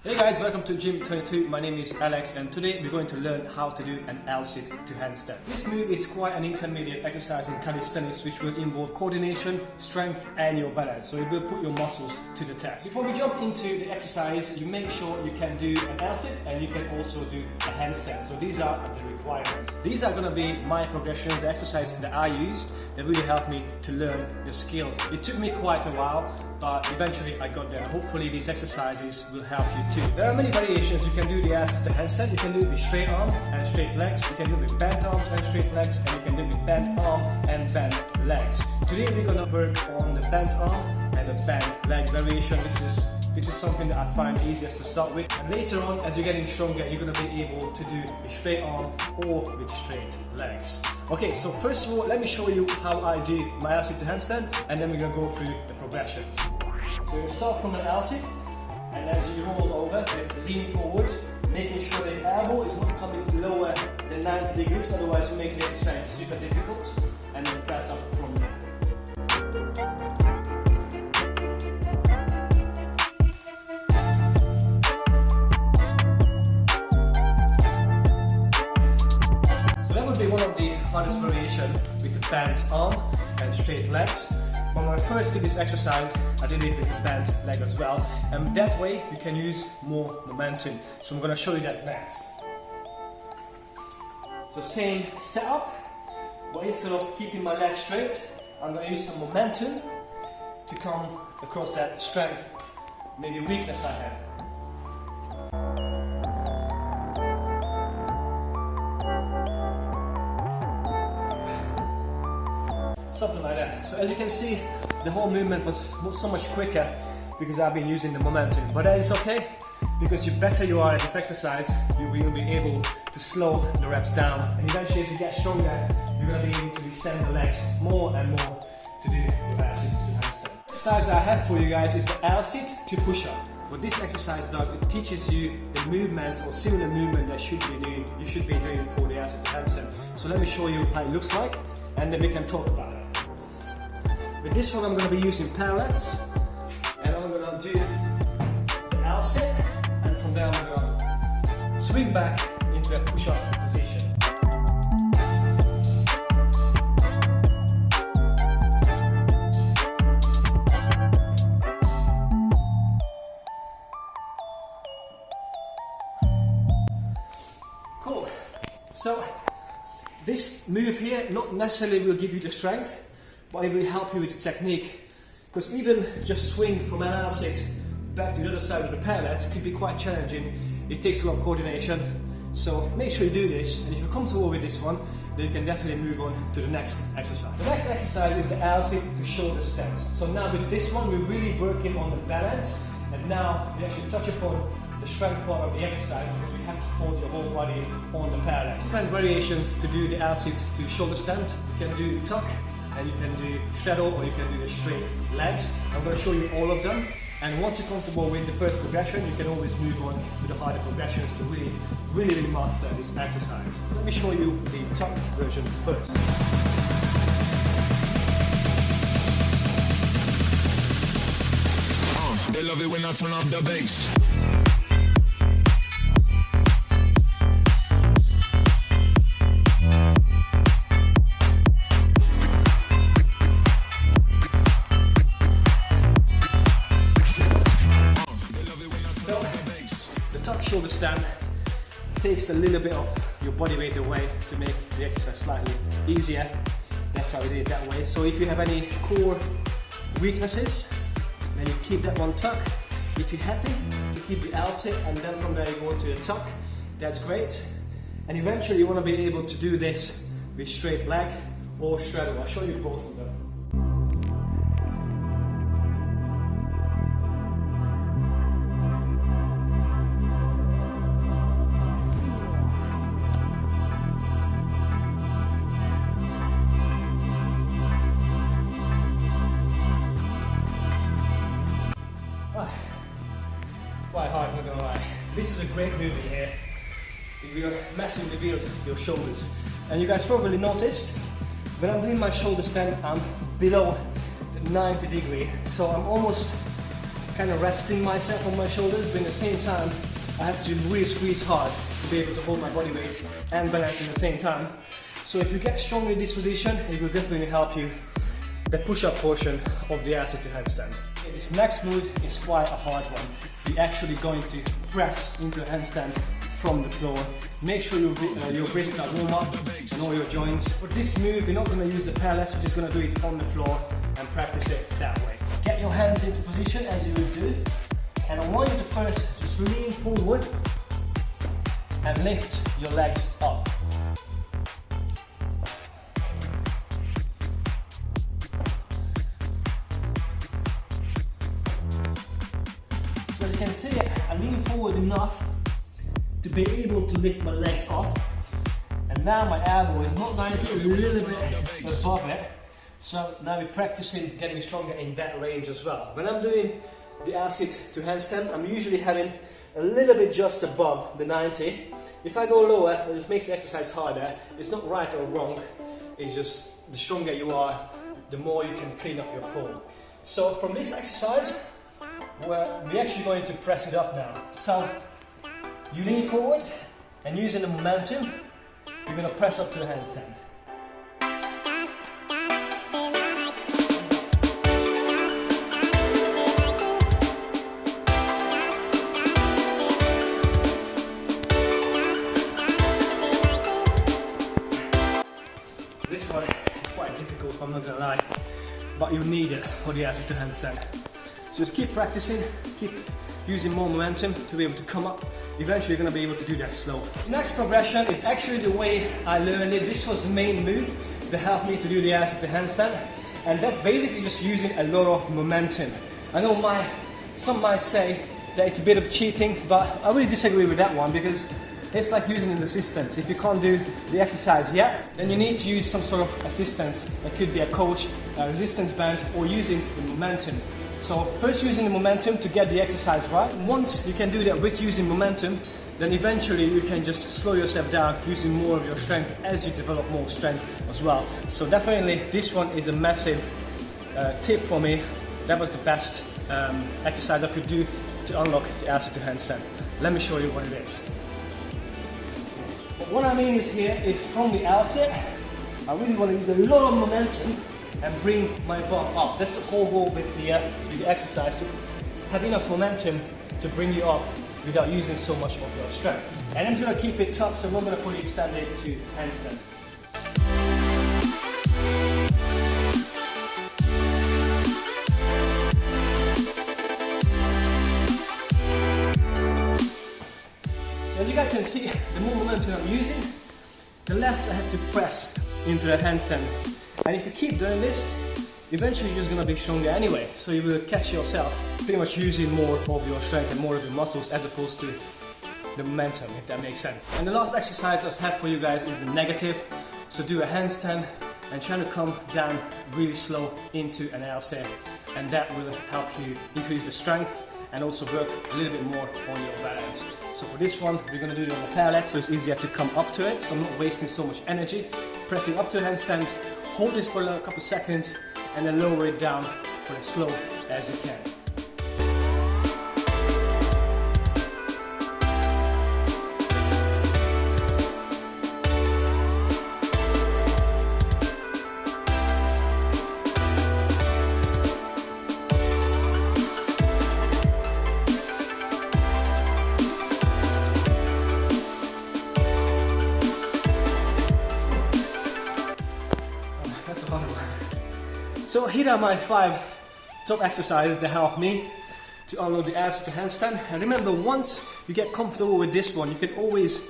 Hey guys, welcome to Gym 22. My name is Alex and today we're going to learn how to do an L-sit to handstand. This move is quite an intermediate exercise in calisthenics which will involve coordination, strength and your balance. So it will put your muscles to the test. Before we jump into the exercise, you make sure you can do an L-sit and you can also do a handstand. So these are the requirements. These are going to be my progressions, the exercises that I used that really helped me to learn the skill. It took me quite a while, but eventually I got there. Hopefully these exercises will help you too. There are many variations. You can do the L-sit to handstand, you can do it with straight arm and straight legs, you can do it with bent arms and straight legs, and you can do it with bent arm and bent legs. Today we're going to work on the bent arm and the bent leg variation. This is something that I find easiest to start with, and later on as you're getting stronger you're going to be able to do with straight arm or with straight legs. Okay, so first of all let me show you how I do my L-sit to handstand and then we're going to go through the progressions. So you start from an L-sit, and as you roll over, you have to lean forward, making sure the elbow is not coming lower than 90 degrees, otherwise it makes the exercise super difficult, and then press up from there. So that would be one of the hardest variations with the bent arm and straight legs. When I first did this exercise, I did it with the bent leg as well, and that way you can use more momentum. So I'm going to show you that next. So same setup, but instead of keeping my leg straight, I'm going to use some momentum to come across that strength, maybe weakness I have. Something like that. So as you can see, the whole movement was so much quicker because I've been using the momentum. But that is okay, because the better you are at this exercise, you will be able to slow the reps down. And eventually as you get stronger, you're going to be able to descend the legs more and more to do your L-sit to handstand. The exercise that I have for you guys is the L-sit to push-up. What this exercise does, it teaches you the movement or similar movement that you should be doing for the L-sit to handstand. So let me show you how it looks like and then we can talk about it. With this one I'm going to be using parallettes, and I'm going to do the L-sit, and from there I'm going to swing back into a push-up position. Cool. So this move here not necessarily will give you the strength, but it will help you with the technique, because even just swing from an L-sit back to the other side of the parallettes could be quite challenging. It takes a lot of coordination, so make sure you do this, and if you're comfortable with this one, then you can definitely move on to the next exercise. The next exercise is the L-sit to shoulder stance. So now with this one we're really working on the balance, and now we actually touch upon the strength part of the exercise, because you have to hold your whole body on the parallel. Different variations to do the L-sit to shoulder stance. You can do tuck, and you can do straddle, or you can do the straight legs. I'm going to show you all of them, and once you're comfortable with the first progression you can always move on with the harder progressions to really master this exercise. So let me show you the tuck version first. They love it when I turn up the bass. Shoulder stand takes a little bit of your body weight away to make the exercise slightly easier. That's why we did it that way. So if you have any core weaknesses, then you keep that one tuck. If you're happy to keep the L-sit and then from there you go to a tuck, that's great. And eventually you want to be able to do this with straight leg or straddle. I'll show you both of them. Quite hard, not gonna lie. This is a great movement here. It will massively build your shoulders. And you guys probably noticed, when I'm doing my shoulder stand, I'm below the 90 degree. So I'm almost kind of resting myself on my shoulders, but at the same time, I have to really squeeze hard to be able to hold my body weight and balance at the same time. So if you get stronger in this position, it will definitely help you the push-up portion of the L-sit to handstand. Okay, this next move is quite a hard one. We're actually going to press into a handstand from the floor. Make sure your wrists are warm up and all your joints. For this move, we're not going to use the parallels, we're just going to do it on the floor and practice it that way. Get your hands into position as you would do, and I want you to first just lean forward and lift your legs up. So as you can see, I lean forward enough to be able to lift my legs off, and now my elbow is not 90, a little bit above it. So now we're practicing getting stronger in that range as well. When I'm doing the L-sit to handstand, I'm usually having a little bit just above the 90. If I go lower, it makes the exercise harder. It's not right or wrong, it's just the stronger you are, the more you can clean up your form. So from this exercise, we're actually going to press it up now. So you lean forward, and using the momentum, you're going to press up to the handstand. This one is quite difficult, I'm not going to lie, but you need it for the L-sit to handstand. So just keep practicing, keep using more momentum to be able to come up. Eventually you're going to be able to do that slow. The next progression is actually the way I learned it. This was the main move that helped me to do the L-sit to handstand, and that's basically just using a lot of momentum. I know some might say that it's a bit of cheating, but I really disagree with that one, because it's like using an assistance. If you can't do the exercise yet, then you need to use some sort of assistance. It could be a coach, a resistance band, or using the momentum. So first using the momentum to get the exercise right. Once you can do that with using momentum, then eventually you can just slow yourself down using more of your strength as you develop more strength as well. So definitely this one is a massive tip for me. That was the best exercise I could do to unlock the L-sit to handstand. Let me show you what it is. But what I mean is here is from the L-sit, I really want to use a lot of momentum and bring my bum up. That's the whole goal with the exercise, to have enough momentum to bring you up without using so much of your strength. And I'm going to keep it tough, so I'm not going to fully extend it to handstand. So as you guys can see, the more momentum I'm using, the less I have to press into the handstand. And if you keep doing this, eventually you're just going to be stronger anyway. So you will catch yourself pretty much using more of your strength and more of your muscles as opposed to the momentum, if that makes sense. And the last exercise I have for you guys is the negative. So do a handstand and try to come down really slow into an L-sit, and that will help you increase the strength and also work a little bit more on your balance. So for this one, we're going to do it on the parallel, so it's easier to come up to it, so I'm not wasting so much energy. Pressing up to a handstand, hold this for a couple seconds, and then lower it down for as slow as you can. That's a hard one. So here are my 5 top exercises that help me to unlock the L-sit to handstand. And remember, once you get comfortable with this one, you can always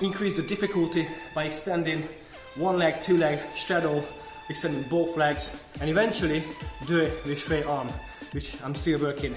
increase the difficulty by extending one leg, 2 legs, straddle, extending both legs, and eventually do it with straight arm, which I'm still working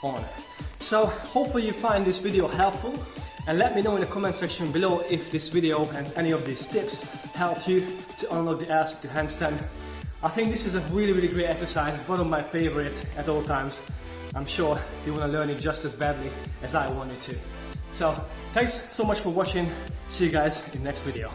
on. So hopefully you find this video helpful, and let me know in the comment section below if this video and any of these tips helped you to unlock the L-sit to handstand. I think this is a really great exercise, one of my favorites at all times. I'm sure you want to learn it just as badly as I wanted to. So thanks so much for watching. See you guys in the next video.